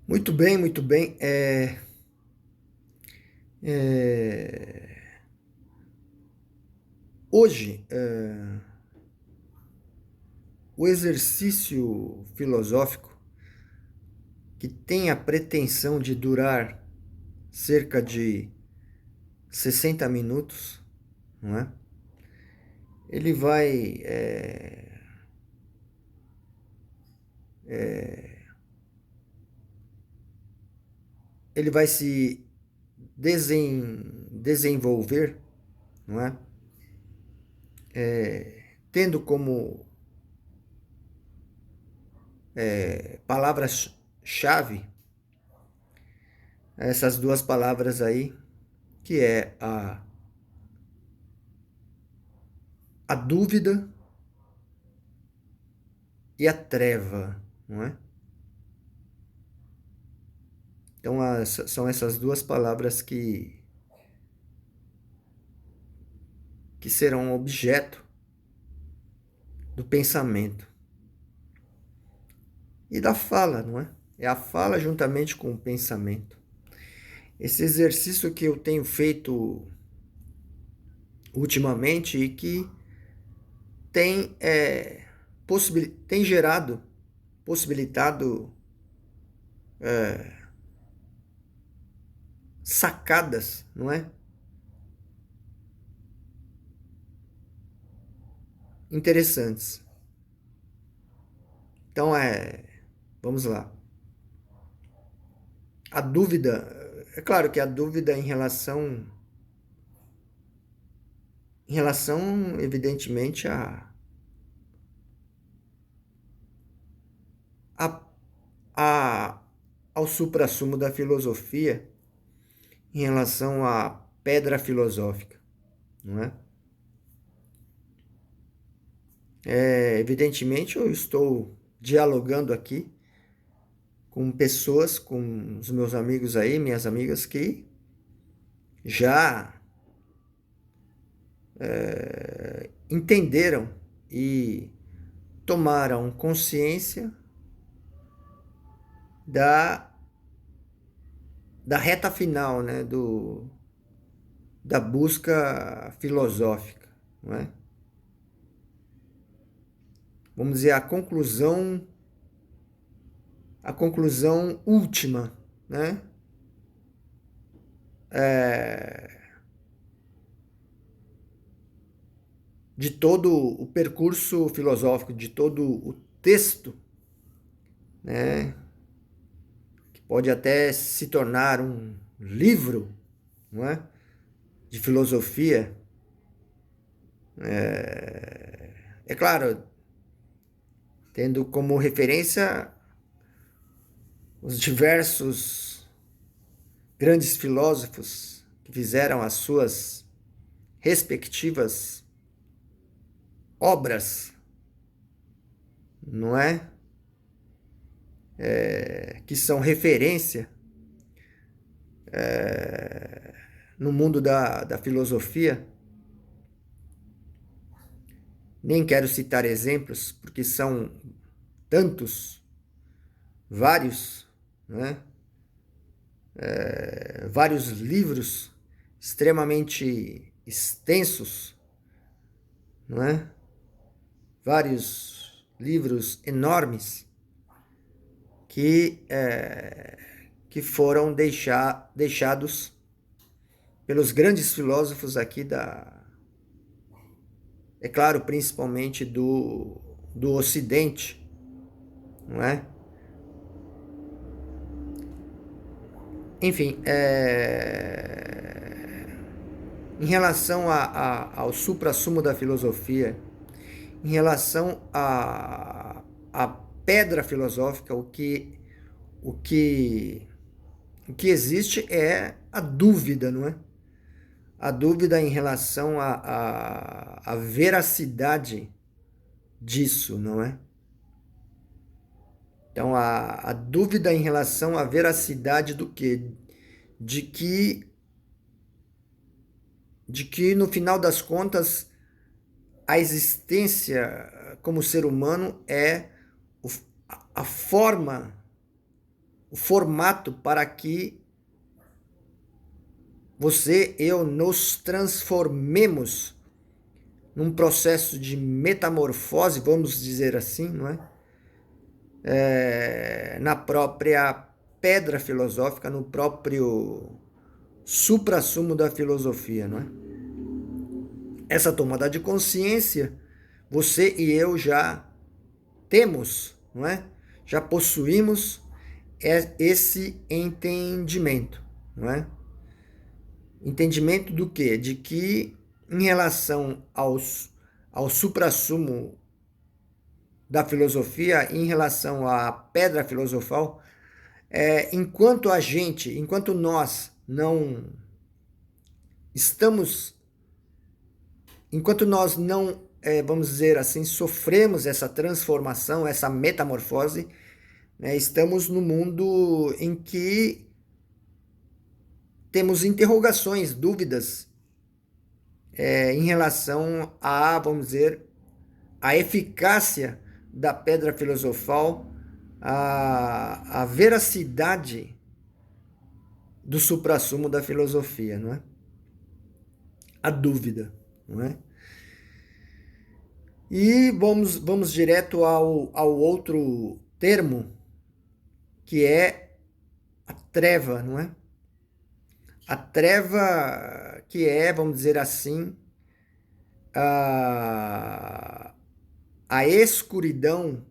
Muito bem, muito bem. É, Hoje, o exercício filosófico que tem a pretensão de durar cerca de 60 minutos, não é? Ele vai, ele vai se desenvolver, não é? Tendo como palavras-chave essas duas palavras aí, que é a dúvida e a treva, não é? Então, são essas duas palavras que serão objeto do pensamento e da fala, não é? É a fala juntamente com o pensamento. Esse exercício que eu tenho feito ultimamente e que tem, tem gerado, possibilitado sacadas, não é? Interessantes. Então, vamos lá. A dúvida, é claro que a dúvida em relação, evidentemente, a, a, ao suprassumo da filosofia, em relação à pedra filosófica, não é? Evidentemente, eu estou dialogando aqui com pessoas, com os meus amigos aí, minhas amigas, que já entenderam e tomaram consciência da, da reta final, né, da busca filosófica, não é? Vamos dizer, a conclusão última, né? De todo o percurso filosófico, de todo o texto, né? Que pode até se tornar um livro, não é? De filosofia. É claro, tendo como referência os diversos grandes filósofos que fizeram as suas respectivas obras, não é? Que são referência no mundo da filosofia. Nem quero citar exemplos, porque são tantos, vários, né? Vários livros extremamente extensos, não é? Vários livros enormes que foram deixados pelos grandes filósofos aqui é claro, principalmente do Ocidente, não é? Enfim, em relação ao suprassumo da filosofia, em relação à pedra filosófica, o que, o que existe é a dúvida, não é? A dúvida em relação à veracidade disso, não é? Então, a dúvida em relação à veracidade do quê? De que, de que, no final das contas, a existência como ser humano é a forma o formato para que você e eu nos transformemos num processo de metamorfose, vamos dizer assim, não é? Na própria pedra filosófica, no próprio suprassumo da filosofia, não é? Essa tomada de consciência, você e eu já temos, não é? Já possuímos esse entendimento, não é? Entendimento do quê? De que em relação ao suprassumo da filosofia, em relação à pedra filosofal, enquanto nós não estamos, enquanto nós não, vamos dizer assim, sofremos essa transformação, essa metamorfose, né, estamos no mundo em que temos interrogações, dúvidas, em relação a, vamos dizer, a eficácia da pedra filosofal, a veracidade do suprassumo da filosofia, não é? A dúvida, não é? E vamos direto ao outro termo, que é a treva, não é? A treva que é, vamos dizer assim, a escuridão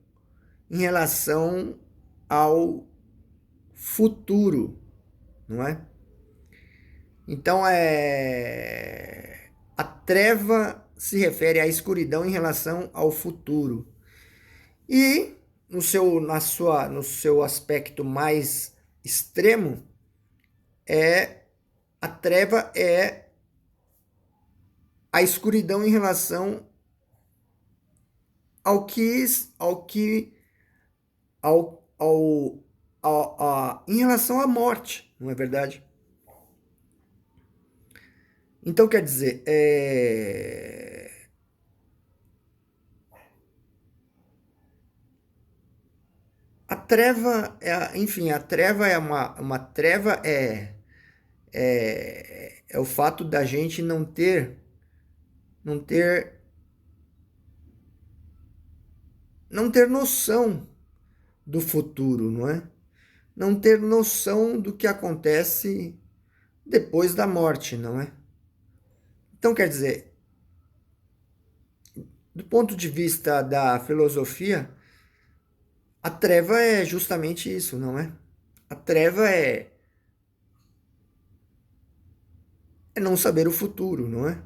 em relação ao futuro, não é? Então, a treva se refere à escuridão em relação ao futuro. E no seu aspecto mais extremo, a treva é a escuridão em relação em relação à morte, não é verdade? Então, quer dizer, a treva, enfim, a treva é uma treva é o fato da gente não ter noção do futuro, não é? Não ter noção do que acontece depois da morte, não é? Então, quer dizer, do ponto de vista da filosofia, a treva é justamente isso, não é? A treva é não saber o futuro, não é?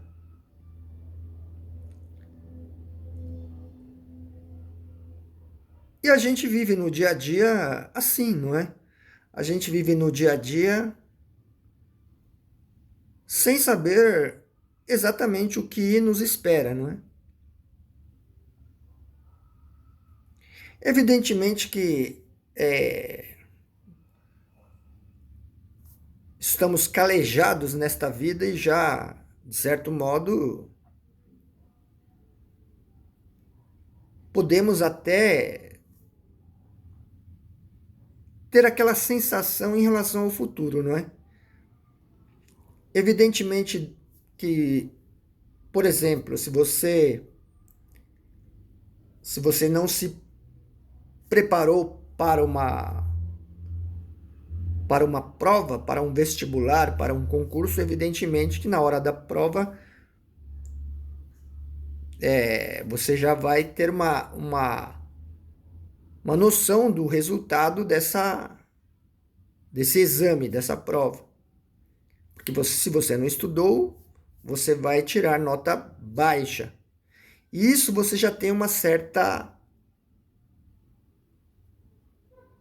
E a gente vive no dia a dia assim, não é? A gente vive no dia a dia sem saber exatamente o que nos espera, não é? Evidentemente que estamos calejados nesta vida e já, de certo modo, podemos até ter aquela sensação em relação ao futuro, não é? Evidentemente que, por exemplo, se você não se preparou para uma prova, para um vestibular, para um concurso, evidentemente que na hora da prova você já vai ter uma noção do resultado desse exame, dessa prova. Porque se você não estudou, você vai tirar nota baixa. E isso você já tem uma certa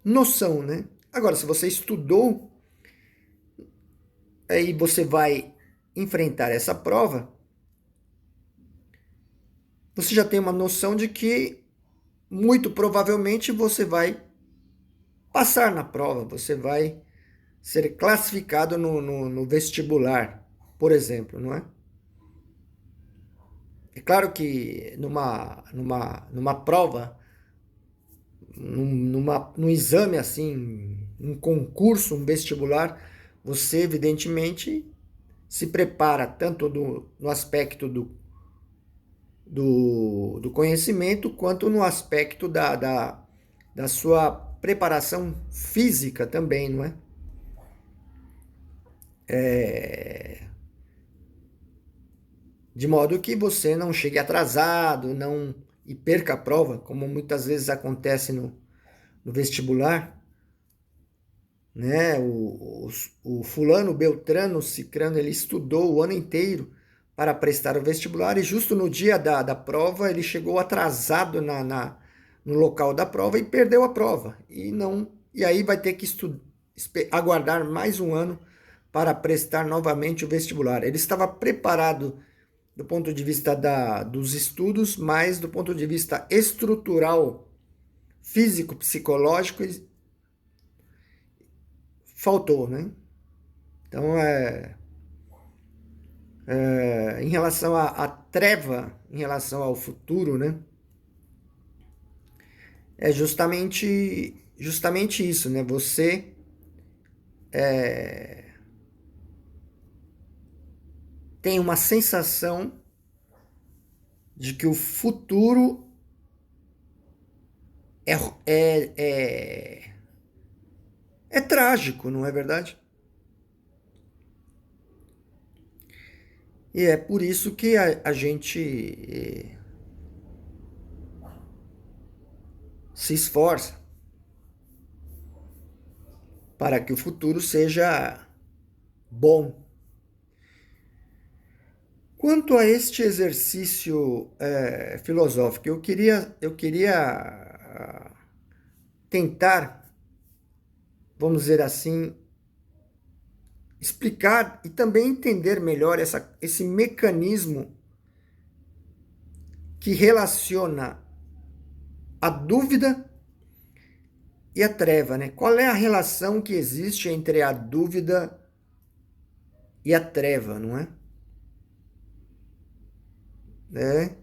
noção, né? Agora, se você estudou, aí você vai enfrentar essa prova, você já tem uma noção de que muito provavelmente você vai passar na prova, você vai ser classificado no vestibular, por exemplo, não é? É claro que numa prova, num exame assim um concurso, um vestibular, você evidentemente se prepara tanto no aspecto do conhecimento, quanto no aspecto da sua preparação física também, não é? De modo que você não chegue atrasado, não e perca a prova, como muitas vezes acontece no vestibular, né? O fulano, Beltrano, Cicrano, ele estudou o ano inteiro para prestar o vestibular e justo no dia da prova ele chegou atrasado no local da prova e perdeu a prova. E aí vai ter que aguardar mais um ano para prestar novamente o vestibular. Ele estava preparado do ponto de vista dos estudos, mas do ponto de vista estrutural, físico, psicológico, faltou, né? Então, em relação à treva, em relação ao futuro, né? É justamente isso, né? Você tem uma sensação de que o futuro é, é, é, é trágico, não é verdade? E é por isso que a gente se esforça para que o futuro seja bom. Quanto a este exercício filosófico, eu queria tentar, vamos dizer assim, explicar e também entender melhor esse mecanismo que relaciona a dúvida e a treva, né? Qual é a relação que existe entre a dúvida e a treva, não é? É.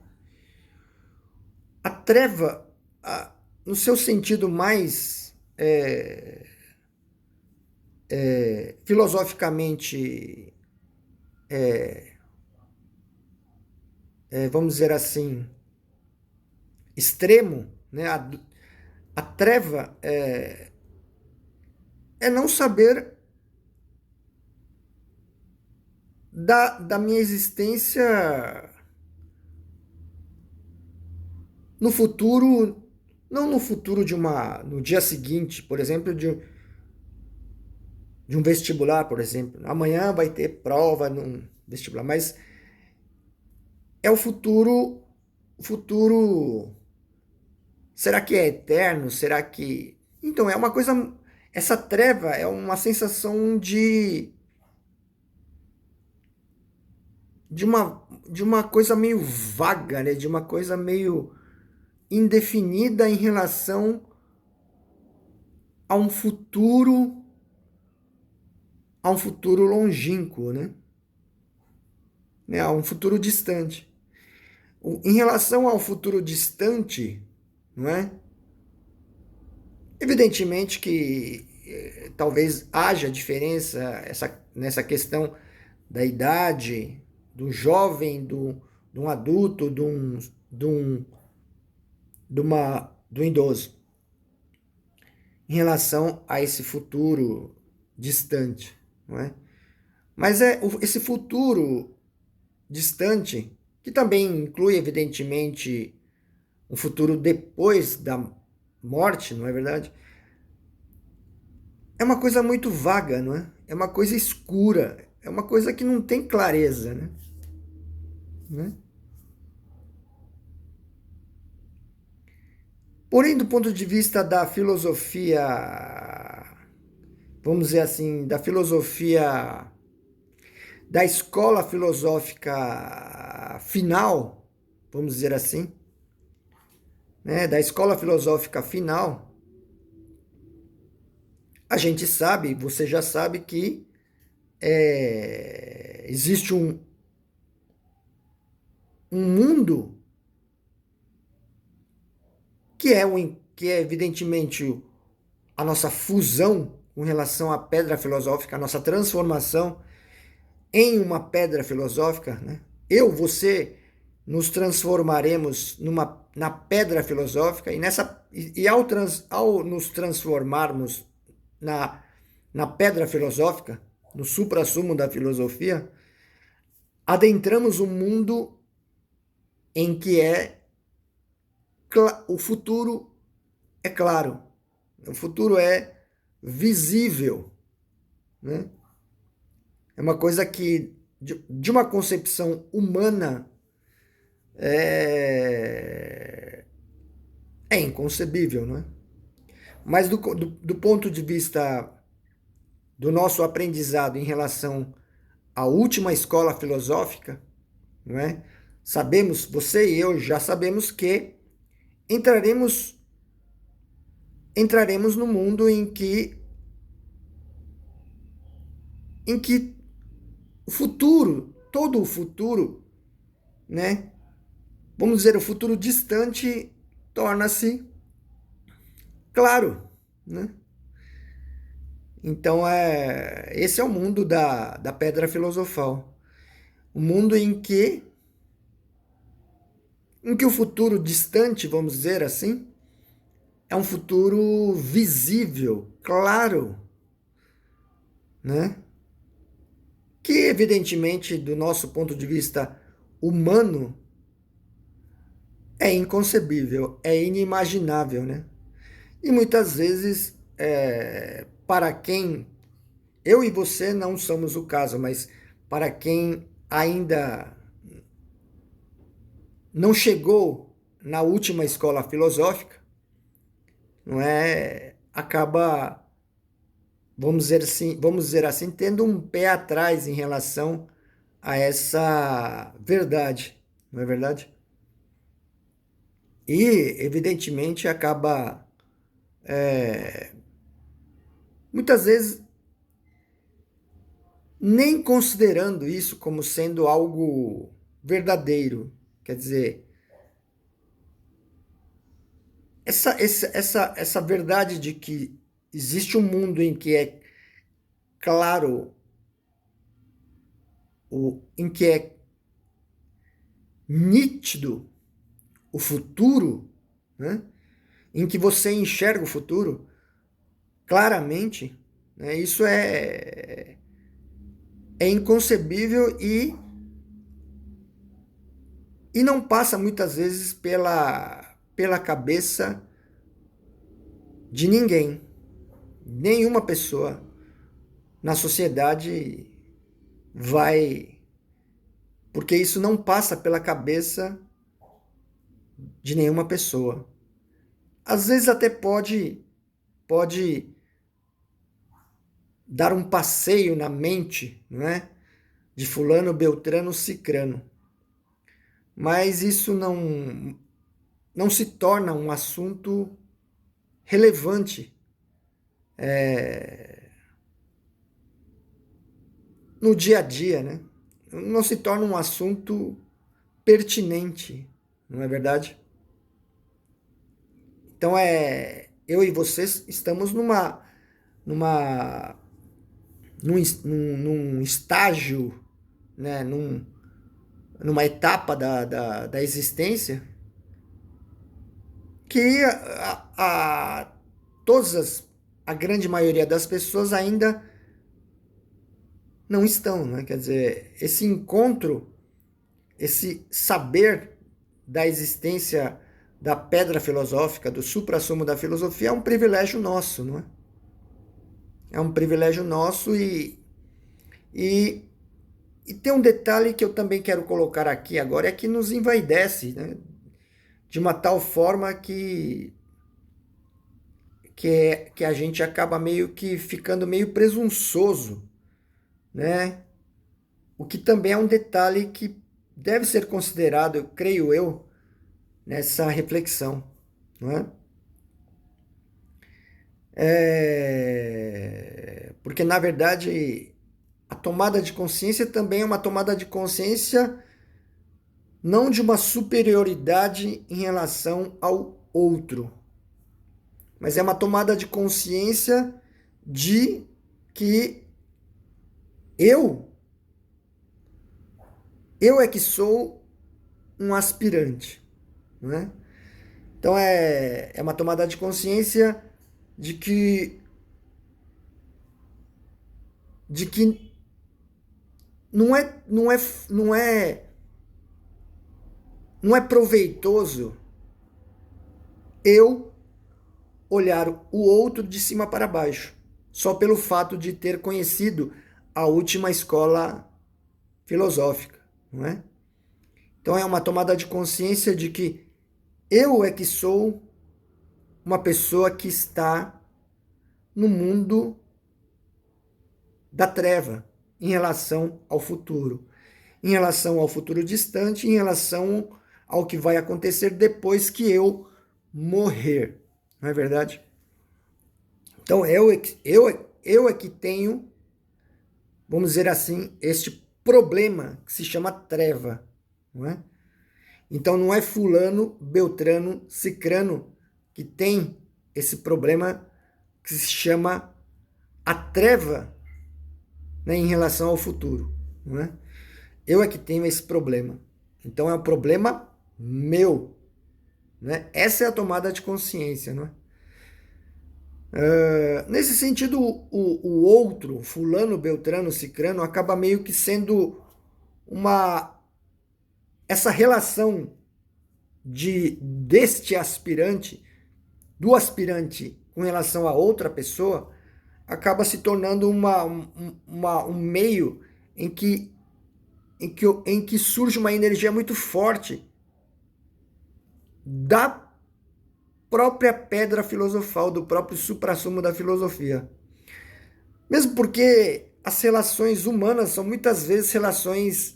A treva, no seu sentido mais filosoficamente, vamos dizer assim, extremo, né? A treva é não saber da minha existência no futuro, não no futuro no dia seguinte, por exemplo, de um vestibular, por exemplo. Amanhã vai ter prova num vestibular, mas é o futuro, será que é eterno? Será que... Então, é uma coisa, essa treva é uma sensação de uma coisa meio vaga, né? De uma coisa meio indefinida em relação a um futuro longínquo, né? A um futuro distante. Em relação ao futuro distante, não é? Evidentemente que talvez haja diferença nessa questão da idade, do jovem, de um adulto, do idoso, em relação a esse futuro distante, não é? Mas esse futuro distante, que também inclui, evidentemente, um futuro depois da morte, não é verdade? É uma coisa muito vaga, não é? É uma coisa escura, é uma coisa que não tem clareza, né? Porém, do ponto de vista da filosofia, vamos dizer assim, da filosofia, da escola filosófica final, vamos dizer assim, né? Da escola filosófica final, a gente sabe, você já sabe que existe um mundo que é evidentemente a nossa fusão com relação à pedra filosófica, a nossa transformação em uma pedra filosófica, né? Eu, você, nos transformaremos na pedra filosófica e ao nos transformarmos na pedra filosófica, no suprassumo da filosofia, adentramos um mundo em que o futuro é claro, o futuro é visível, né? É uma coisa que, de uma concepção humana, é inconcebível, não é? Mas do ponto de vista do nosso aprendizado em relação à última escola filosófica, não é? Sabemos, você e eu já sabemos que entraremos no mundo em que o futuro, todo o futuro, né? Vamos dizer, o futuro distante torna-se claro, né? Então, esse é o mundo da pedra filosofal. O mundo em que o futuro distante, vamos dizer assim, é um futuro visível, claro, né? Que, evidentemente, do nosso ponto de vista humano, é inconcebível, é inimaginável, né? E muitas vezes, para quem, eu e você não somos o caso, mas para quem ainda não chegou na última escola filosófica, não é? Acaba, vamos dizer assim, tendo um pé atrás em relação a essa verdade, não é verdade? E, evidentemente, acaba muitas vezes nem considerando isso como sendo algo verdadeiro. Quer dizer, essa verdade de que existe um mundo em que é claro, em que é nítido o futuro, né? Em que você enxerga o futuro claramente, né? Isso é inconcebível e não passa muitas vezes pela cabeça de ninguém, nenhuma pessoa na sociedade vai, porque isso não passa pela cabeça de nenhuma pessoa. Às vezes até pode dar um passeio na mente, não é? De fulano, beltrano, cicrano. Mas isso não se torna um assunto relevante no dia a dia, né? Não se torna um assunto pertinente, não é verdade? Então, eu e vocês estamos numa num estágio, né? Numa etapa da existência que a grande maioria das pessoas ainda não estão, né? Quer dizer, esse encontro, esse saber da existência da pedra filosófica, do suprassumo da filosofia, é um privilégio nosso, não é? É um privilégio nosso e tem um detalhe que eu também quero colocar aqui agora, é que nos envaidece, né? De uma tal forma que a gente acaba meio que ficando meio presunçoso, né? O que também é um detalhe que deve ser considerado, creio eu, nessa reflexão, não é? Porque, na verdade, a tomada de consciência também é uma tomada de consciência não de uma superioridade em relação ao outro, mas é uma tomada de consciência de que eu é que sou um aspirante, não é? Então é uma tomada de consciência de que de que não é não é proveitoso eu olhar o outro de cima para baixo, só pelo fato de ter conhecido a última escola filosófica, não é? Então é uma tomada de consciência de que eu é que sou uma pessoa que está no mundo da treva em relação ao futuro, em relação ao futuro distante, em relação ao que vai acontecer depois que eu morrer, não é verdade? Então eu é que tenho, vamos dizer assim, este problema que se chama treva, não é? Então não é fulano, beltrano, cicrano que tem esse problema que se chama a treva, né, em relação ao futuro, não é? Eu é que tenho esse problema. Então é um problema meu, né? Essa é a tomada de consciência, não é? Nesse sentido, o outro, fulano, beltrano, cicrano, acaba meio que sendo uma essa relação deste aspirante, do aspirante com relação a outra pessoa, acaba se tornando um meio em que surge uma energia muito forte da própria pedra filosofal, do próprio suprassumo da filosofia. Mesmo porque as relações humanas são muitas vezes relações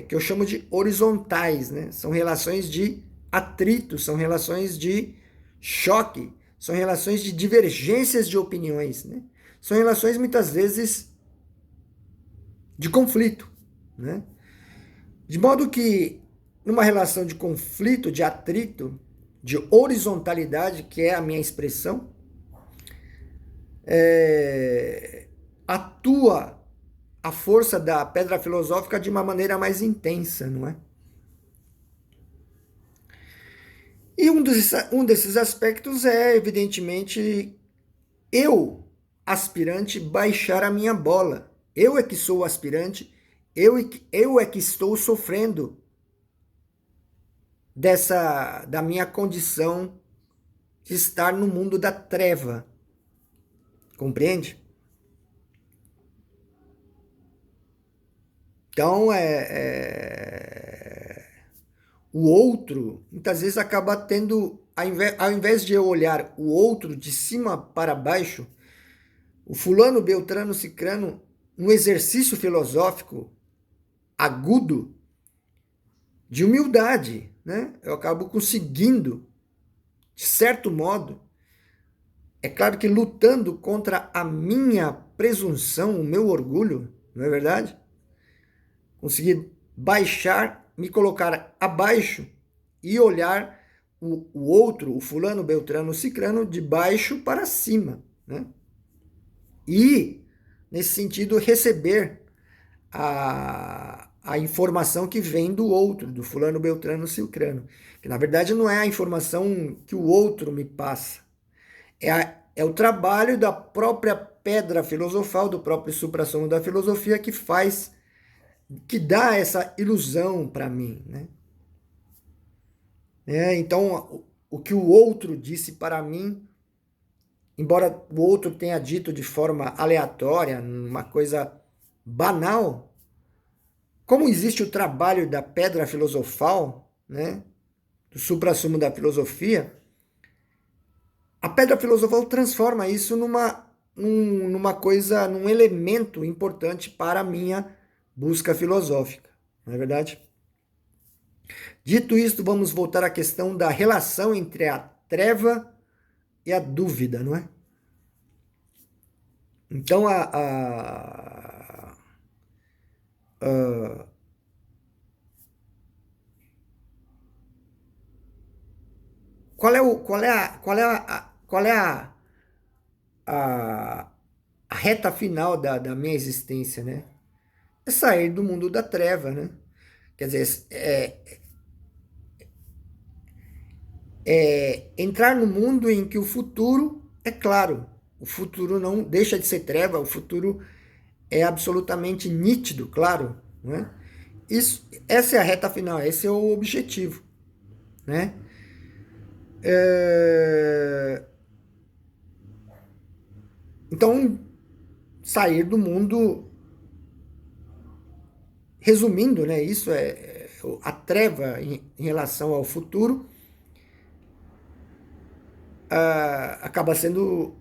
que eu chamo de horizontais, né? São relações de atrito, são relações de choque, são relações de divergências de opiniões, né? São relações muitas vezes de conflito, né? De modo que numa relação de conflito, de atrito, de horizontalidade, que é a minha expressão, atua a força da pedra filosófica de uma maneira mais intensa, não é? E um desses aspectos é, evidentemente, eu, aspirante, baixar a minha bola. Eu é que sou o aspirante, eu é que estou sofrendo da minha condição de estar no mundo da treva. Compreende? Então, o outro, muitas vezes acaba tendo, ao invés de eu olhar o outro de cima para baixo, o fulano, beltrano, cicrano, um exercício filosófico agudo de humildade, né? Eu acabo conseguindo, de certo modo, é claro que lutando contra a minha presunção, o meu orgulho, não é verdade? Conseguir baixar, me colocar abaixo e olhar o outro, o fulano, beltrano, cicrano, de baixo para cima, né? E, nesse sentido, receber a informação que vem do outro, do fulano, beltrano, cicrano. Que, na verdade, não é a informação que o outro me passa. É o trabalho da própria pedra filosofal, do próprio suprassumo da filosofia que faz, que dá essa ilusão para mim, né? Então, o que o outro disse para mim, embora o outro tenha dito de forma aleatória, uma coisa banal, como existe o trabalho da pedra filosofal, né, do suprassumo da filosofia, a pedra filosofal transforma isso numa coisa, num elemento importante para a minha busca filosófica, não é verdade? Dito isto, vamos voltar à questão da relação entre a treva e a dúvida, não é? Então, qual é a reta final da minha existência, né? É sair do mundo da treva, né? Quer dizer, entrar no mundo em que o futuro é claro. O futuro não deixa de ser treva, o futuro é absolutamente nítido, claro, né? Essa é a reta final, esse é o objetivo, né? Então, sair do mundo, resumindo, né? Isso é a treva em relação ao futuro, acaba sendo,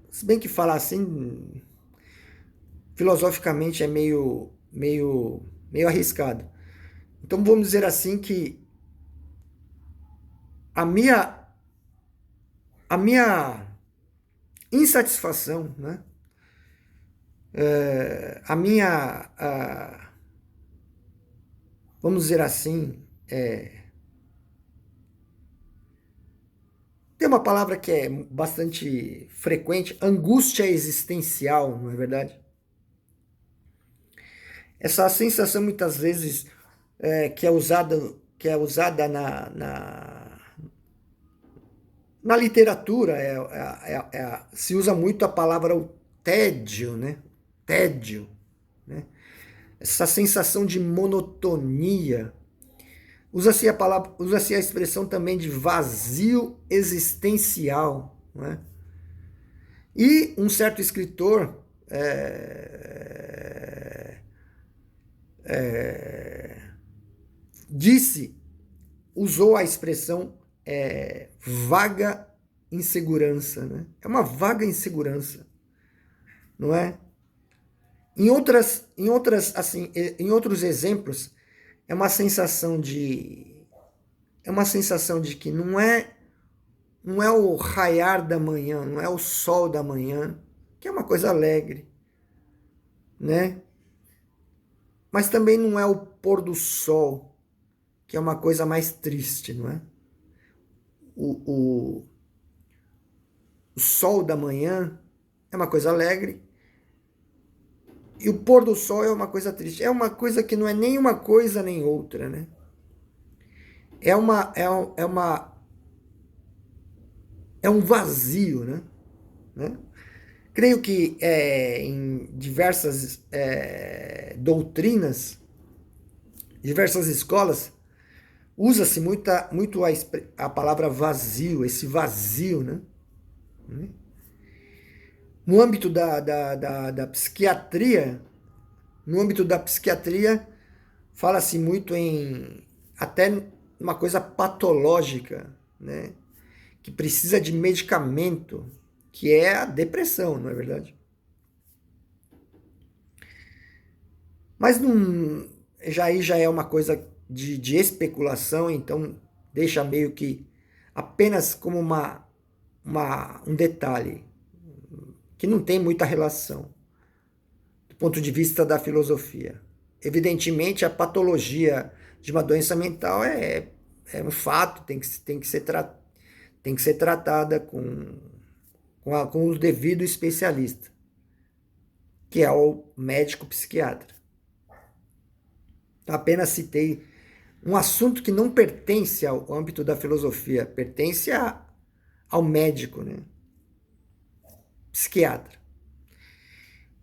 se bem que falar assim, filosoficamente é meio arriscado. Então vamos dizer assim que a minha insatisfação, né? Vamos dizer assim, tem uma palavra que é bastante frequente, angústia existencial, não é verdade? Essa sensação muitas vezes que é usada na literatura, se usa muito a palavra o tédio, né? Tédio, né? Essa sensação de monotonia. Usa-se a expressão também de vazio existencial, né? E um certo escritor usou a expressão vaga insegurança, né? É uma vaga insegurança, não é? Em outros exemplos, é uma sensação de que não é o raiar da manhã, não é o sol da manhã, que é uma coisa alegre, né? Mas também não é o pôr do sol, que é uma coisa mais triste, não é? O sol da manhã é uma coisa alegre e o pôr do sol é uma coisa triste. É uma coisa que não é nem uma coisa nem outra, né? É um vazio, né? Creio que em diversas doutrinas, diversas escolas, usa-se muito a palavra vazio, esse vazio, né? No âmbito da psiquiatria, fala-se muito em até uma coisa patológica, né? Que precisa de medicamento, que é a depressão, não é verdade? Mas não, já é uma coisa de especulação, então deixa meio que apenas como um detalhe, que não tem muita relação do ponto de vista da filosofia. Evidentemente, a patologia de uma doença mental é um fato, tem que ser tratada com o devido especialista, que é o médico psiquiatra. Apenas citei um assunto que não pertence ao âmbito da filosofia, pertence ao médico, né? Psiquiatra.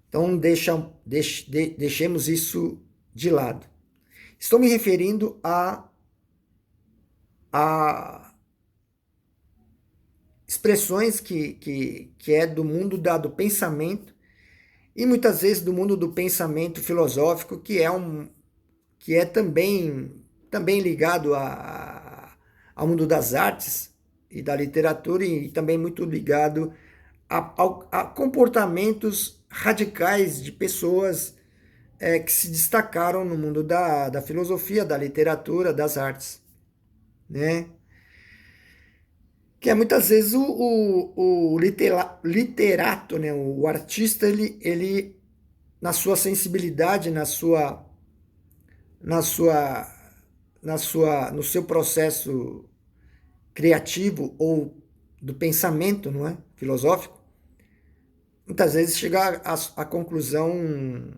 Então, deixemos isso de lado. Estou me referindo a expressões que é do mundo do pensamento e muitas vezes do mundo do pensamento filosófico, que é também ligado ao mundo das artes e da literatura e também muito ligado a comportamentos radicais de pessoas que se destacaram no mundo da filosofia, da literatura, das artes, né? Que é muitas vezes o literato, né? O artista, ele na sua sensibilidade, no seu processo criativo ou do pensamento, não é? Filosófico, muitas vezes chega à conclusão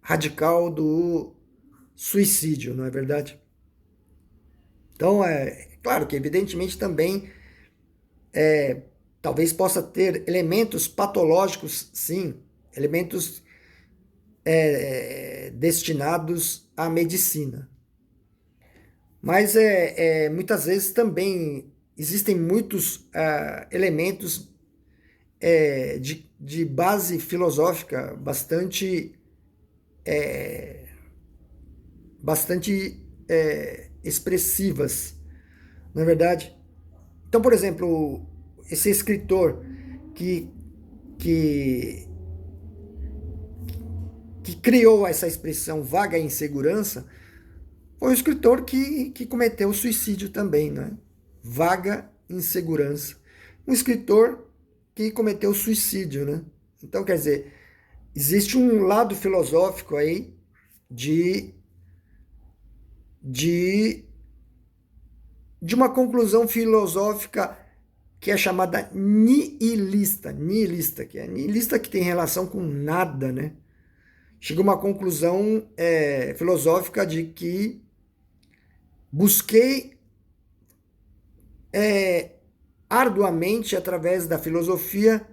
radical do suicídio, não é verdade? Então, é claro que, evidentemente, também talvez possa ter elementos patológicos, sim, elementos destinados à medicina. Mas muitas vezes também existem muitos elementos de base filosófica bastante expressivas, não é verdade? Então, por exemplo, esse escritor que, que, que criou essa expressão vaga insegurança foi um escritor que cometeu suicídio também, né? Vaga insegurança. Um escritor que cometeu suicídio, né? Então, quer dizer, existe um lado filosófico aí de, de, de uma conclusão filosófica que é chamada nihilista. Nihilista que tem relação com nada, né? Chega a uma conclusão filosófica de que busquei arduamente, através da filosofia,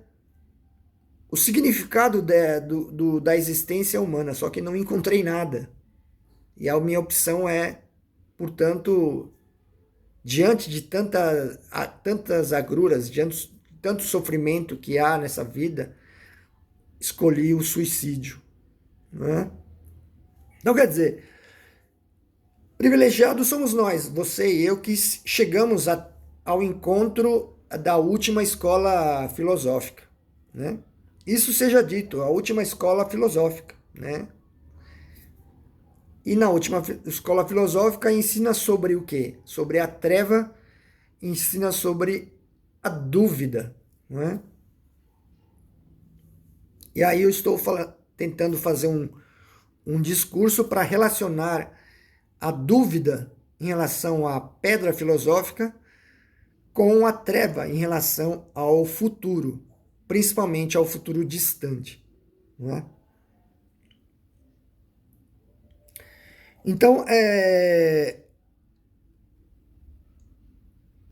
o significado da existência humana, só que não encontrei nada. E a minha opção é, portanto, diante de tantas agruras, diante de tanto sofrimento que há nessa vida, escolhi o suicídio. Né? Então, quer dizer, privilegiados somos nós, você e eu, que chegamos ao encontro da última escola filosófica. Né? Isso seja dito, a última escola filosófica. Né? E na última escola filosófica ensina sobre o quê? Sobre a treva, ensina sobre a dúvida. Não é? E aí eu estou tentando fazer um discurso para relacionar a dúvida em relação à pedra filosófica com a treva em relação ao futuro, principalmente ao futuro distante. Não é? Então,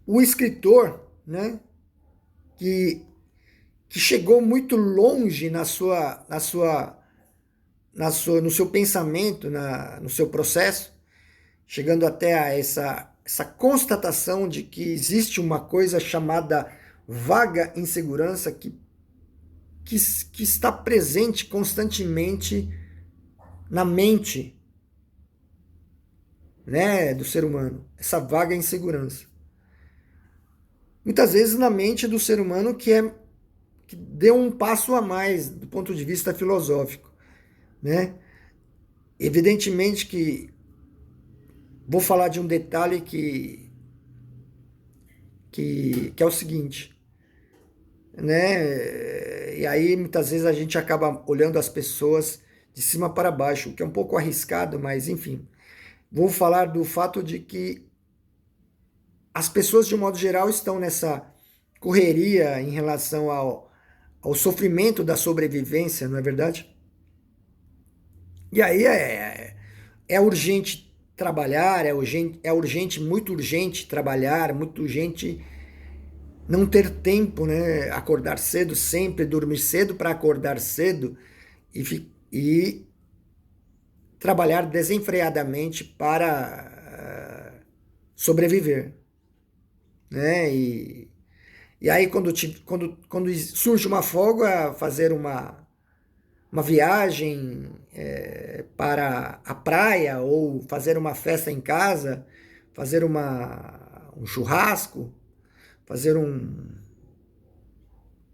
o escritor, né, que chegou muito longe no seu pensamento, no seu processo, chegando até a essa constatação de que existe uma coisa chamada vaga insegurança que está presente constantemente na mente, né, do ser humano, essa vaga insegurança. Muitas vezes na mente do ser humano que deu um passo a mais do ponto de vista filosófico, né? Evidentemente que vou falar de um detalhe que é o seguinte, né? E aí muitas vezes a gente acaba olhando as pessoas de cima para baixo, o que é um pouco arriscado, mas enfim. Vou falar do fato de que as pessoas, de um modo geral, estão nessa correria em relação ao sofrimento da sobrevivência, não é verdade? E aí é urgente trabalhar, muito urgente trabalhar, muito urgente não ter tempo, né? Acordar cedo sempre, dormir cedo para acordar cedo e trabalhar desenfreadamente para sobreviver, né? E aí quando surge uma folga, fazer uma viagem para a praia ou fazer uma festa em casa, fazer um churrasco, fazer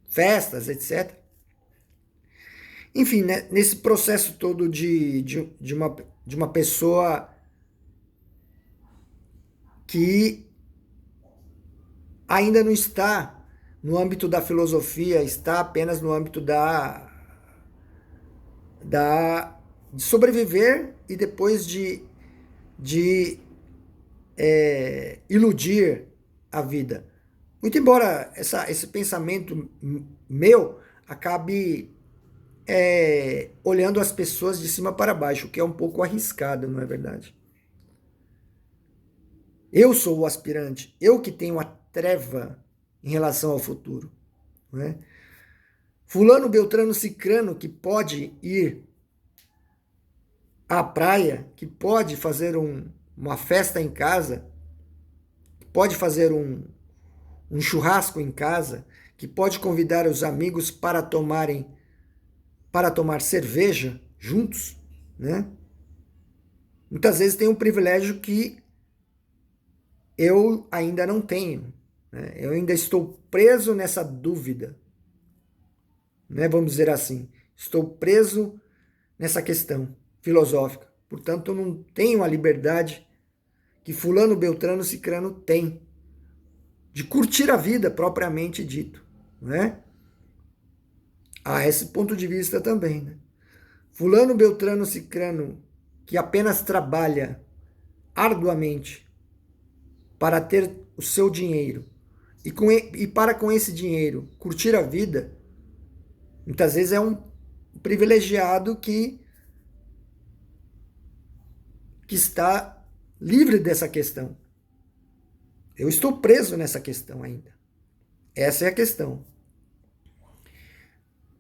festas, etc. Enfim, né, nesse processo todo de uma pessoa que ainda não está no âmbito da filosofia, está apenas no âmbito de sobreviver e depois de iludir a vida. Muito embora esse pensamento meu acabe olhando as pessoas de cima para baixo, o que é um pouco arriscado, não é verdade? Eu sou o aspirante, eu que tenho a treva em relação ao futuro, não é? Fulano, Beltrano, Cicrano, que pode ir à praia, que pode fazer uma festa em casa, que pode fazer um churrasco em casa, que pode convidar os amigos para tomar cerveja juntos, né? Muitas vezes tem um privilégio que eu ainda não tenho, né? Eu ainda estou preso nessa dúvida, né? Vamos dizer assim, estou preso nessa questão filosófica. Portanto, eu não tenho a liberdade que fulano, beltrano, cicrano tem de curtir a vida propriamente dito, né? Há esse ponto de vista também, né? Fulano, beltrano, cicrano, que apenas trabalha arduamente para ter o seu dinheiro e para com esse dinheiro curtir a vida, muitas vezes é um privilegiado que está livre dessa questão. Eu estou preso nessa questão ainda. Essa é a questão.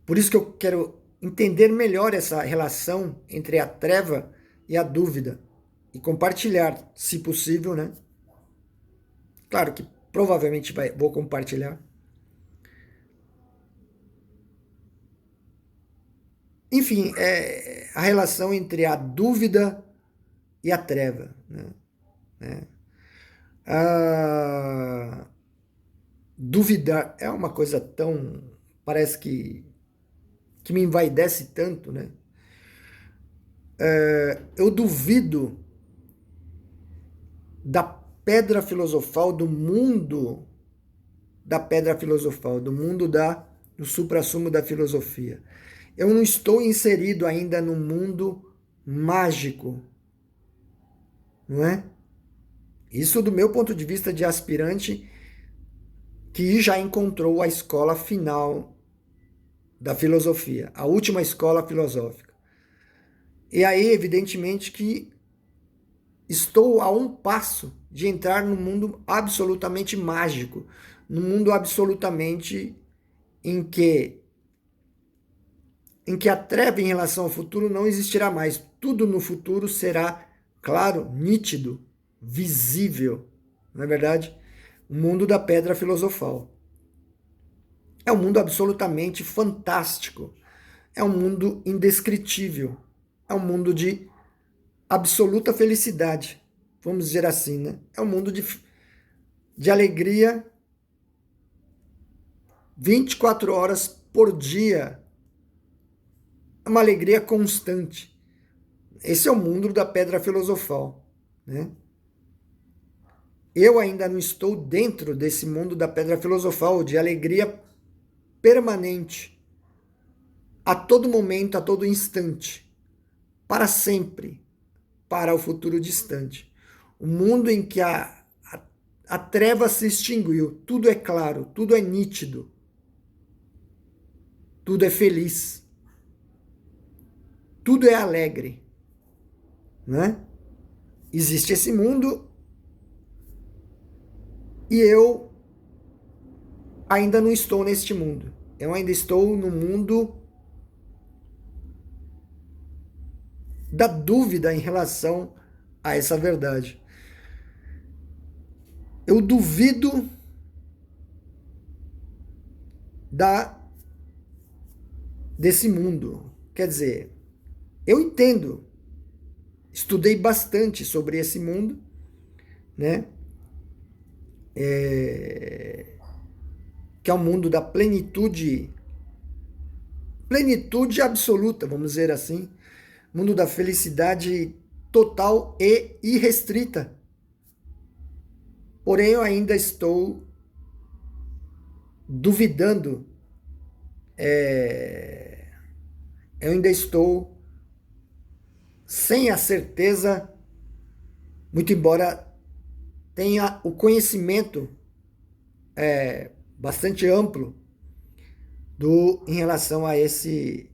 Por isso que eu quero entender melhor essa relação entre a treva e a dúvida e compartilhar, se possível, né? Claro que provavelmente vou compartilhar. Enfim, a relação entre a dúvida e a treva, né? Duvidar é uma coisa tão... parece que me envaidece tanto, né? Eu duvido da pedra filosofal, do mundo da pedra filosofal, do mundo do suprassumo da filosofia. Eu não estou inserido ainda no mundo mágico, não é? Isso do meu ponto de vista de aspirante que já encontrou a escola final da filosofia, a última escola filosófica. E aí, evidentemente, que estou a um passo de entrar num mundo absolutamente mágico, num mundo absolutamente em que a treva em relação ao futuro não existirá mais. Tudo no futuro será claro, nítido, visível. Não é verdade? O mundo da pedra filosofal. É um mundo absolutamente fantástico. É um mundo indescritível. É um mundo de absoluta felicidade. Vamos dizer assim, né? É um mundo de alegria 24 horas por dia. É uma alegria constante. Esse é o mundo da pedra filosofal, né? Eu ainda não estou dentro desse mundo da pedra filosofal, de alegria permanente, a todo momento, a todo instante, para sempre, para o futuro distante. Um mundo em que a treva se extinguiu, tudo é claro, tudo é nítido, tudo é feliz, tudo é alegre, né? Existe esse mundo e eu ainda não estou neste mundo. Eu ainda estou no mundo da dúvida em relação a essa verdade. Eu duvido desse mundo. Quer dizer, eu entendo, estudei bastante sobre esse mundo, né? Que é o mundo da plenitude absoluta, vamos dizer assim, mundo da felicidade total e irrestrita. Porém, eu ainda estou duvidando, eu ainda estou sem a certeza, muito embora tenha o conhecimento bastante amplo em relação a esse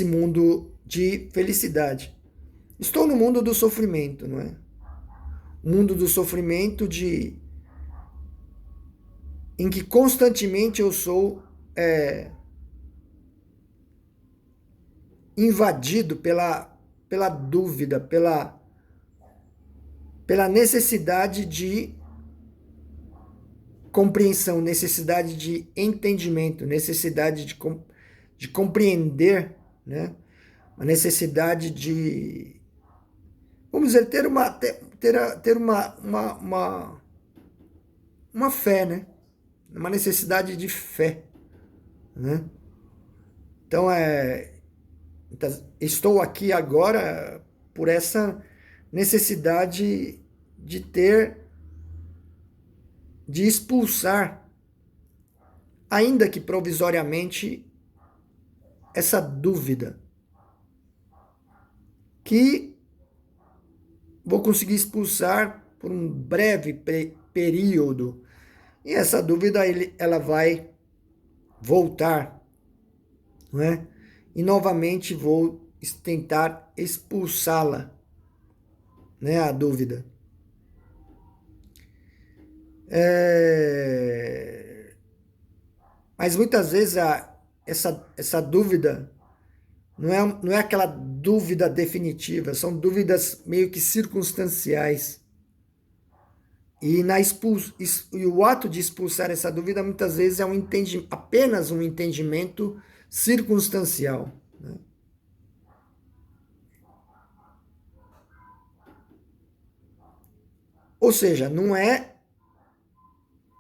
mundo de felicidade. Estou no mundo do sofrimento, não é? O mundo do sofrimento em que constantemente eu sou invadido pela dúvida, pela necessidade de compreensão, necessidade de entendimento, necessidade de compreender, né? A necessidade de, vamos dizer, ter uma fé, né? Uma necessidade de fé, né? Então, estou aqui agora por essa necessidade de expulsar, ainda que provisoriamente, essa dúvida, que vou conseguir expulsar por um breve período, e essa dúvida ela vai voltar, não é? E novamente vou tentar expulsá-la, né, a dúvida. Mas muitas vezes essa dúvida não é aquela dúvida definitiva, são dúvidas meio que circunstanciais. E o ato de expulsar essa dúvida muitas vezes é apenas um entendimento circunstancial, né? Ou seja, não é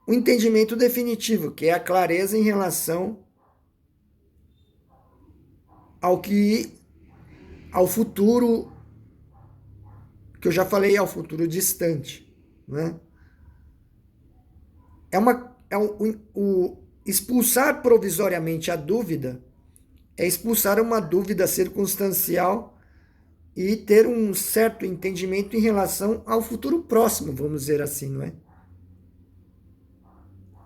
o entendimento definitivo, que é a clareza em relação ao futuro, que eu já falei, ao futuro distante, né? O expulsar provisoriamente a dúvida é expulsar uma dúvida circunstancial e ter um certo entendimento em relação ao futuro próximo, vamos dizer assim, não é?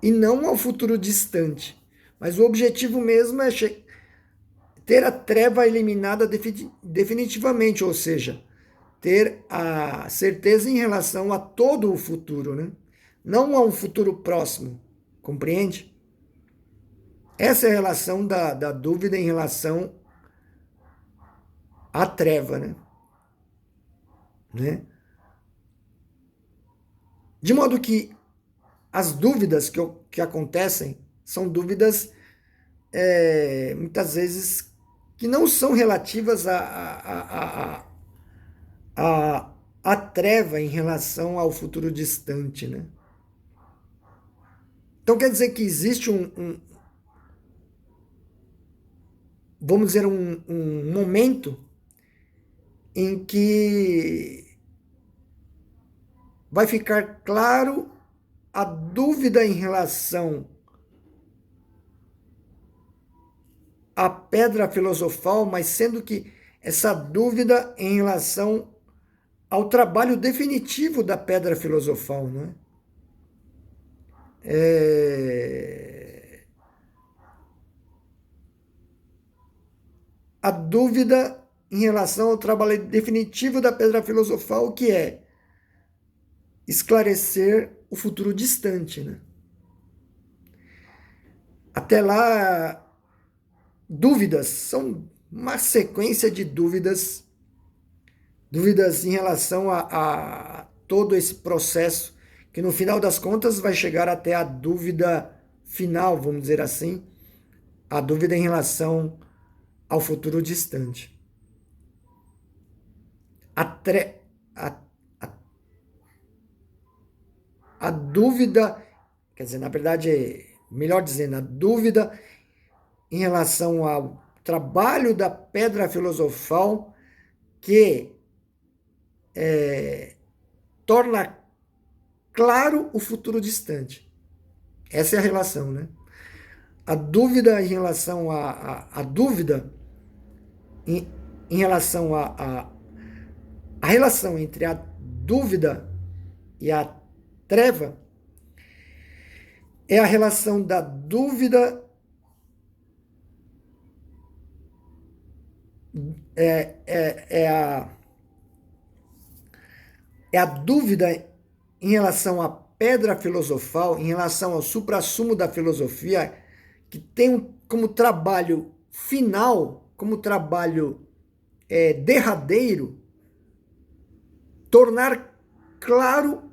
E não ao futuro distante. Mas o objetivo mesmo é ter a treva eliminada definitivamente, ou seja, ter a certeza em relação a todo o futuro, né? Não a um futuro próximo, compreende? Essa é a relação da dúvida em relação à treva, né? De modo que as dúvidas que acontecem são dúvidas muitas vezes que não são relativas à treva em relação ao futuro distante, né? Então quer dizer que existe vamos dizer, um momento em que vai ficar claro a dúvida em relação à pedra filosofal, mas sendo que essa dúvida em relação ao trabalho definitivo da pedra filosofal, não é? A dúvida em relação ao trabalho definitivo da pedra filosofal, que é esclarecer o futuro distante, né? Até lá, dúvidas são uma sequência de dúvidas em relação a todo esse processo, que no final das contas vai chegar até a dúvida final, vamos dizer assim, a dúvida em relação ao futuro distante. A dúvida, quer dizer, na verdade, melhor dizendo, a dúvida em relação ao trabalho da pedra filosofal que torna claro o futuro distante. Essa é a relação, né? A dúvida em relação a dúvida em relação a relação entre a dúvida e a treva é a relação da dúvida, é, é, é, a, é a dúvida em relação à pedra filosofal, em relação ao suprassumo da filosofia, que tem como trabalho final, como trabalho derradeiro, tornar claro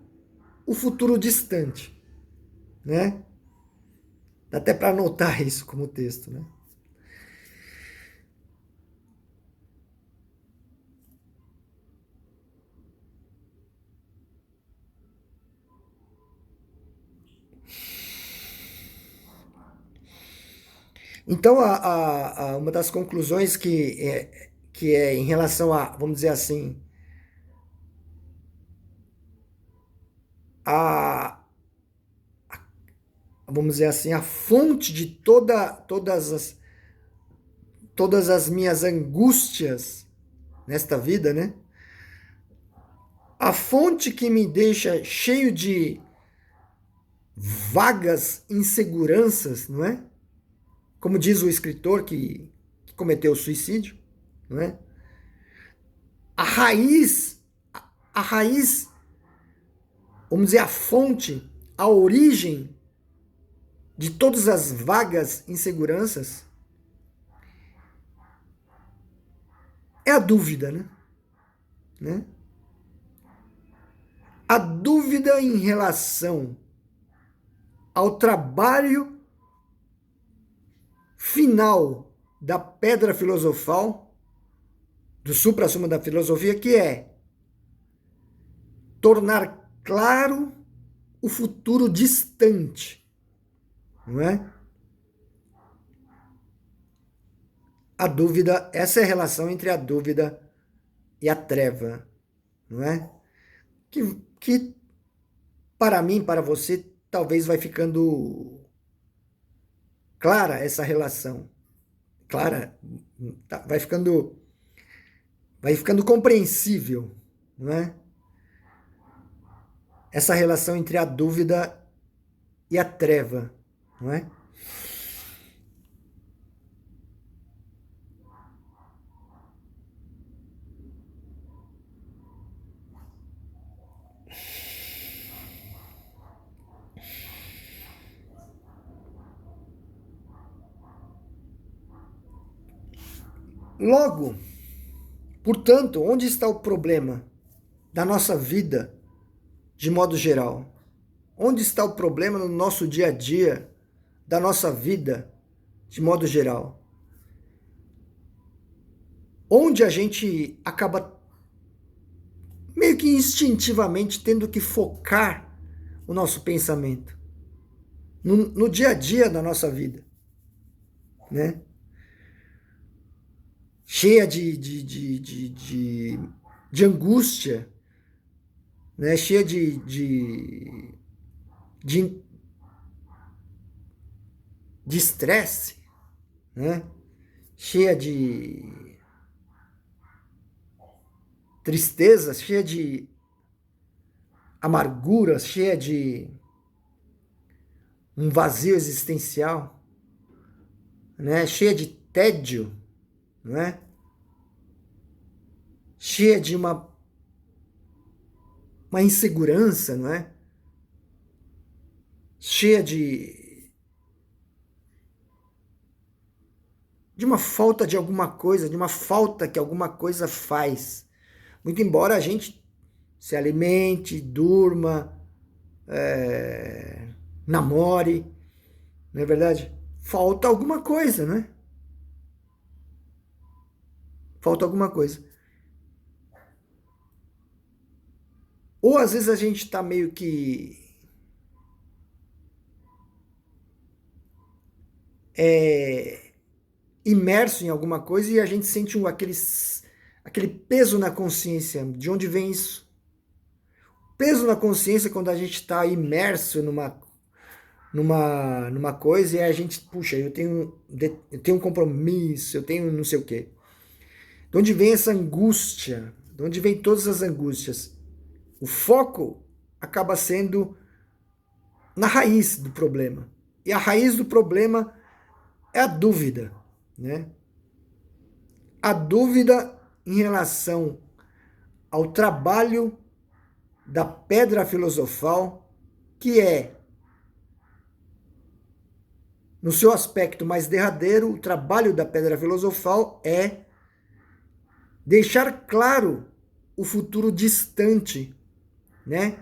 o futuro distante, né? Dá até para anotar isso como texto, né? Então, uma das conclusões que é em relação a, vamos dizer assim, a, vamos dizer assim, a fonte de todas as minhas angústias nesta vida, né? A fonte que me deixa cheio de vagas inseguranças, não é? Como diz o escritor que cometeu suicídio, não é? A raiz, a raiz, vamos dizer, a fonte, a origem de todas as vagas inseguranças é a dúvida, né? A dúvida em relação ao trabalho final da pedra filosofal, do suprassumo da filosofia, que é tornar claro o futuro distante, não é? A dúvida, essa é a relação entre a dúvida e a treva, não é? Que para mim, para você, talvez vai ficando clara essa relação. Clara, vai ficando compreensível, não é? Essa relação entre a dúvida e a treva, não é? Logo, portanto, onde está o problema da nossa vida de modo geral? Onde está o problema no nosso dia a dia, da nossa vida de modo geral? Onde a gente acaba meio que instintivamente tendo que focar o nosso pensamento no dia a dia da nossa vida, né? Cheia de angústia, né? Cheia de estresse, né? Cheia de tristeza, cheia de amargura, cheia de um vazio existencial, né? Cheia de tédio, não é? Cheia de uma insegurança, não é? Cheia de uma falta de alguma coisa, de uma falta que alguma coisa faz. Muito embora a gente se alimente, durma, namore, não é verdade? Falta alguma coisa, né? Falta alguma coisa. Ou às vezes a gente está meio que imerso em alguma coisa e a gente sente aquele peso na consciência. De onde vem isso? Peso na consciência quando a gente está imerso numa coisa e a gente, puxa, eu tenho um compromisso, eu tenho não sei o quê. De onde vem essa angústia? De onde vem todas as angústias? O foco acaba sendo na raiz do problema. E a raiz do problema é a dúvida, né? A dúvida em relação ao trabalho da pedra filosofal, que é, no seu aspecto mais derradeiro, o trabalho da pedra filosofal é deixar claro o futuro distante, né?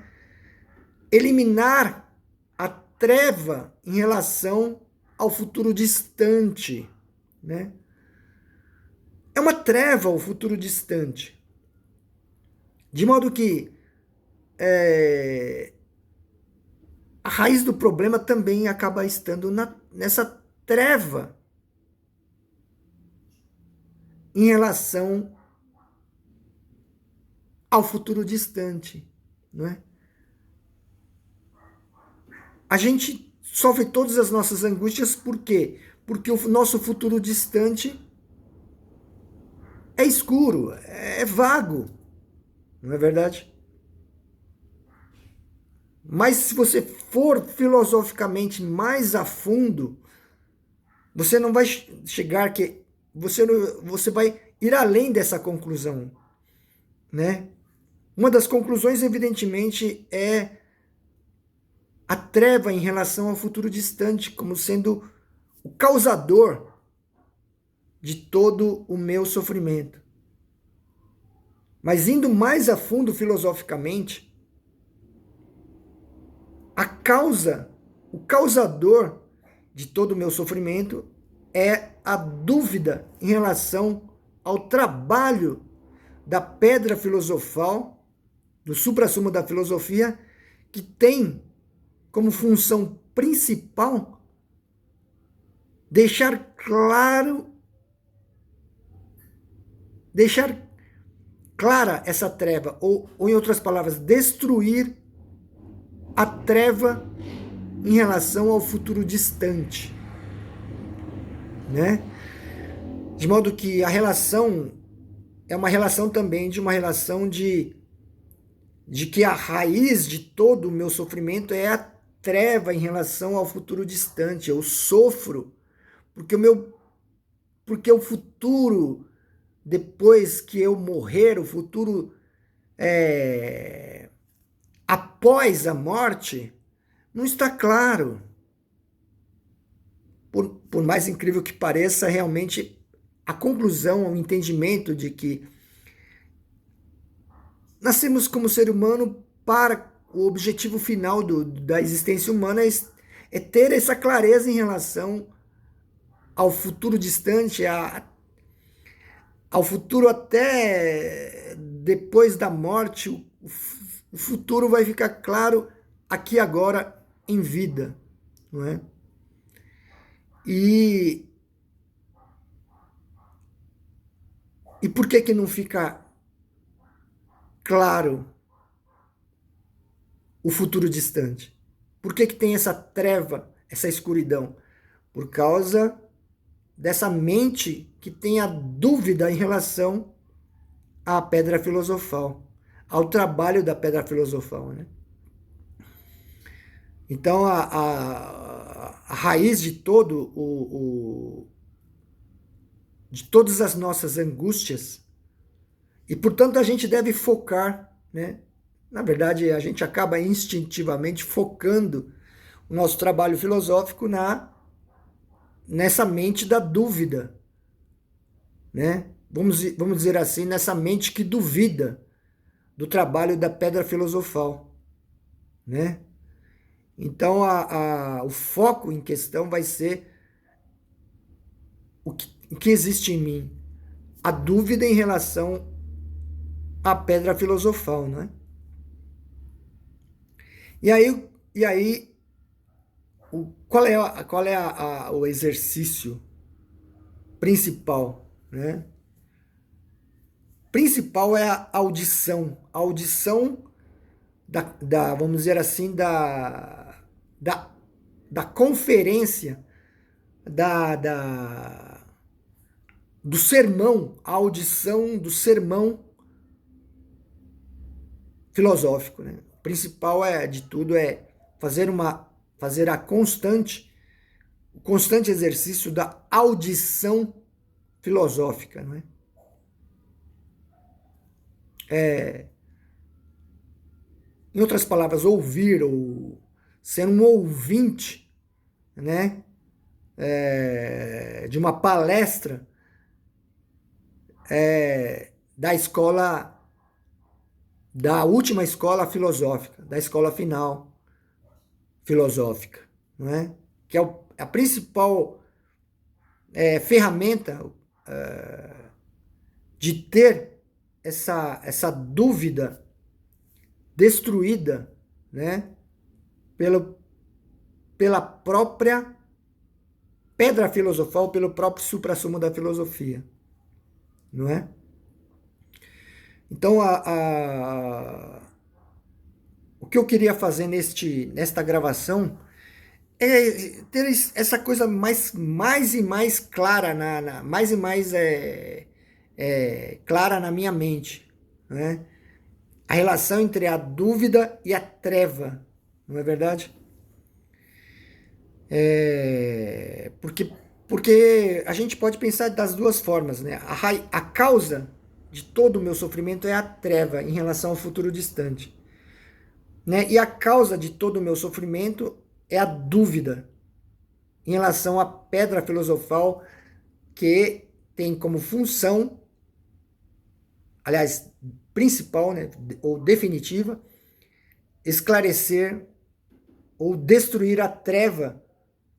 Eliminar a treva em relação ao futuro distante, né? É uma treva o futuro distante. De modo que a raiz do problema também acaba estando nessa treva em relação ao futuro distante, não é? A gente sofre todas as nossas angústias por quê? Porque o nosso futuro distante é escuro, é vago, não é verdade? Mas se você for filosoficamente mais a fundo, você não vai chegar que você vai ir além dessa conclusão, né? Uma das conclusões, evidentemente, é a treva em relação ao futuro distante, como sendo o causador de todo o meu sofrimento. Mas indo mais a fundo filosoficamente, a causa, o causador de todo o meu sofrimento é a dúvida em relação ao trabalho da pedra filosofal, do suprassumo da filosofia, que tem como função principal deixar clara essa treva, ou em outras palavras, destruir a treva em relação ao futuro distante, né? De modo que a relação é uma relação também de uma relação de que a raiz de todo o meu sofrimento é a treva em relação ao futuro distante. Eu sofro porque o futuro, depois que eu morrer, o futuro após a morte, não está claro. Por mais incrível que pareça, realmente a conclusão, o entendimento de que nascemos como ser humano para o objetivo final da existência humana é ter essa clareza em relação ao futuro distante, ao futuro até depois da morte. O futuro vai ficar claro aqui agora em vida, não é? E por que não fica claro o futuro distante? Por que tem essa treva, essa escuridão? Por causa dessa mente que tem a dúvida em relação à pedra filosofal, ao trabalho da pedra filosofal, né? Então, a raiz de de todas as nossas angústias, e portanto a gente deve focar, né? Na verdade, a gente acaba instintivamente focando o nosso trabalho filosófico nessa mente da dúvida, né? Vamos dizer assim, nessa mente que duvida do trabalho da pedra filosofal, né? Então, o foco em questão vai ser o que existe em mim, a dúvida em relação à pedra filosofal, né? E aí qual é o exercício principal, né? Principal é a audição vamos dizer assim, da conferência, do sermão, a audição do sermão filosófico, né? O principal de tudo é fazer uma fazer o constante exercício da audição filosófica, não é? Em outras palavras, ouvir ou ser um ouvinte, né, de uma palestra da última escola filosófica, da escola final filosófica, não é? Que é a principal ferramenta de ter essa dúvida destruída, né, pela própria pedra filosofal, pelo próprio suprassumo da filosofia, não é? Então, o que eu queria fazer nesta gravação é ter essa coisa mais e mais clara, mais e mais clara na minha mente, né? A relação entre a dúvida e a treva, não é verdade? Porque a gente pode pensar das duas formas, né? A causa de todo o meu sofrimento é a treva em relação ao futuro distante, né? E a causa de todo o meu sofrimento é a dúvida em relação à pedra filosofal que tem como função, aliás, principal, né, ou definitiva, esclarecer ou destruir a treva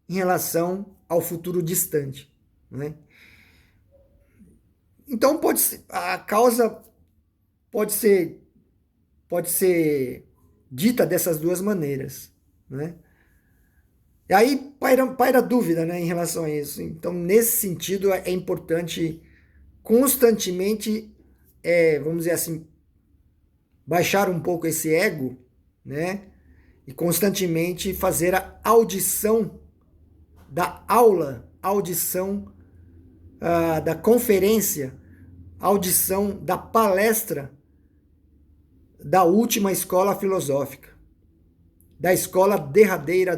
em relação ao futuro distante, né? Então a causa pode ser dita dessas duas maneiras, né? E aí paira dúvida, né, em relação a isso. Então, nesse sentido, é importante constantemente, vamos dizer assim, baixar um pouco esse ego, né, e constantemente fazer a audição da aula, audição da conferência, audição da palestra da última escola filosófica, da escola derradeira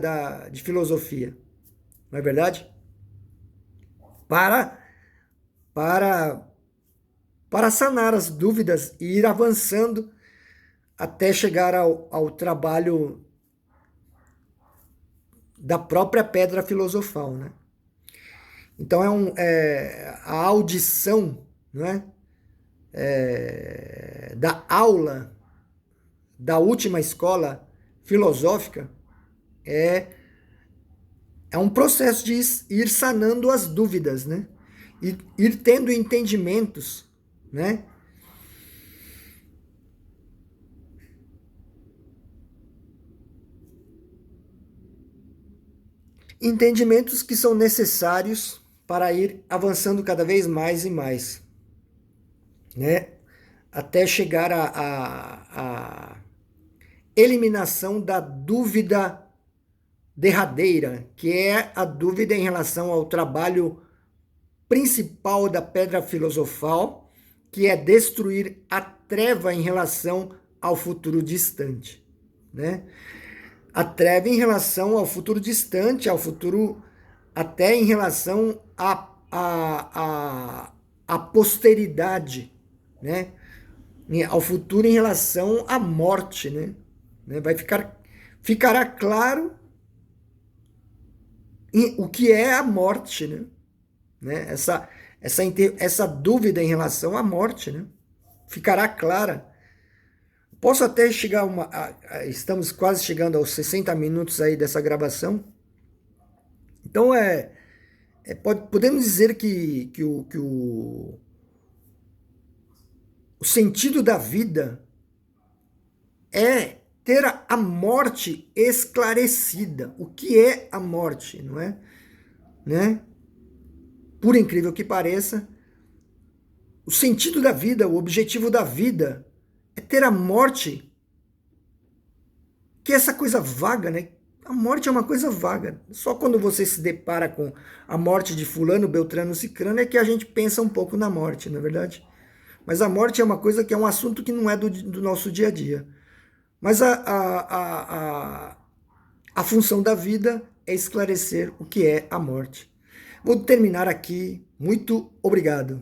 de filosofia, não é verdade? Para sanar as dúvidas e ir avançando até chegar ao trabalho da própria pedra filosofal, né? Então a audição, né, da aula da última escola filosófica é um processo de ir sanando as dúvidas, né? Ir tendo entendimentos, né? Entendimentos que são necessários para ir avançando cada vez mais e mais, né? Até chegar à eliminação da dúvida derradeira, que é a dúvida em relação ao trabalho principal da pedra filosofal, que é destruir a treva em relação ao futuro distante, né? A treva em relação ao futuro distante, ao futuro até em relação à posteridade, né? Ao futuro em relação à morte, né? Ficará claro o que é a morte, né? Essa dúvida em relação à morte, né? Ficará clara. Posso até chegar estamos quase chegando aos 60 minutos aí dessa gravação. Então podemos dizer que o sentido da vida é ter a morte esclarecida. O que é a morte, não é? Né? Por incrível que pareça, o sentido da vida, o objetivo da vida é ter a morte, que é essa coisa vaga, né? A morte é uma coisa vaga. Só quando você se depara com a morte de fulano, beltrano, cicrano é que a gente pensa um pouco na morte, não é verdade? Mas a morte é uma coisa que é um assunto que não é do nosso dia a dia. Mas A função da vida é esclarecer o que é a morte. Vou terminar aqui. Muito obrigado.